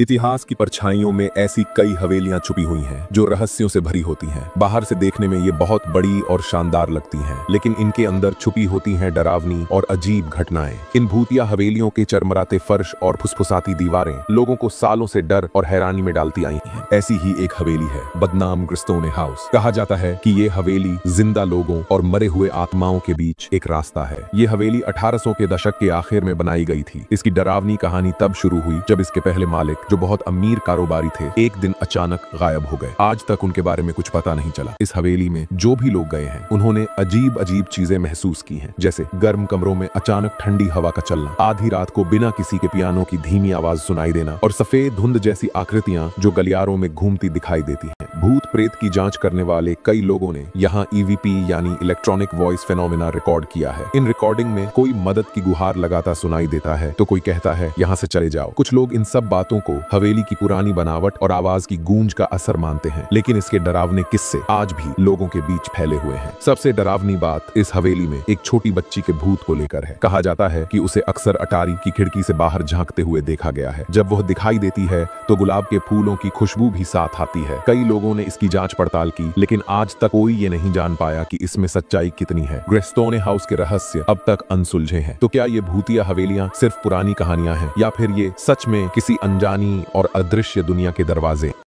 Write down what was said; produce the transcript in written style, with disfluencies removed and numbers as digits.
इतिहास की परछाइयों में ऐसी कई हवेलियां छुपी हुई हैं जो रहस्यों से भरी होती हैं। बाहर से देखने में ये बहुत बड़ी और शानदार लगती हैं, लेकिन इनके अंदर छुपी होती हैं डरावनी और अजीब घटनाएं। इन भूतिया हवेलियों के चरमराते फर्श और फुसफुसाती दीवारें लोगों को सालों से डर और हैरानी में डालती आई हैं। ऐसी ही एक हवेली है बदनाम ग्रिस्टोने हाउस। कहा जाता है कि ये हवेली जिंदा लोगों और मरे हुए आत्माओं के बीच एक रास्ता है। ये हवेली 1800 के दशक के आखिर में बनाई गई थी। इसकी डरावनी कहानी तब शुरू हुई जब इसके पहले मालिक, जो बहुत अमीर कारोबारी थे, एक दिन अचानक गायब हो गए। आज तक उनके बारे में कुछ पता नहीं चला। इस हवेली में जो भी लोग गए हैं उन्होंने अजीब अजीब चीजें महसूस की हैं, जैसे गर्म कमरों में अचानक ठंडी हवा का चलना, आधी रात को बिना किसी के पियानो की धीमी आवाज सुनाई देना और सफेद धुंध जैसी आकृतियां जो गलियारों में घूमती दिखाई देती हैं। भूत प्रेत की जांच करने वाले कई लोगों ने यहाँ EVP यानी इलेक्ट्रॉनिक वॉइस फेनोमेना रिकॉर्ड किया है। इन रिकॉर्डिंग में कोई मदद की गुहार लगाता सुनाई देता है तो कोई कहता है यहाँ से चले जाओ। कुछ लोग इन सब बातों को हवेली की पुरानी बनावट और आवाज की गूंज का असर मानते हैं, लेकिन इसके डरावने किस्से आज भी लोगों के बीच फैले हुए हैं। सबसे डरावनी बात इस हवेली में एक छोटी बच्ची के भूत को लेकर है। कहा जाता है कि उसे अक्सर अटारी की खिड़की से बाहर झांकते हुए देखा गया है। जब वह दिखाई देती है तो गुलाब के फूलों की खुशबू भी साथ आती है। कई लोगों ने इसकी जांच पड़ताल की, लेकिन आज तक कोई ये नहीं जान पाया कि इसमें सच्चाई कितनी है। ग्रिस्टोने हाउस के रहस्य अब तक अनसुलझे हैं। तो क्या ये भूतिया हवेलियां सिर्फ पुरानी कहानियां हैं या फिर ये सच में किसी अनजानी और अदृश्य दुनिया के दरवाजे?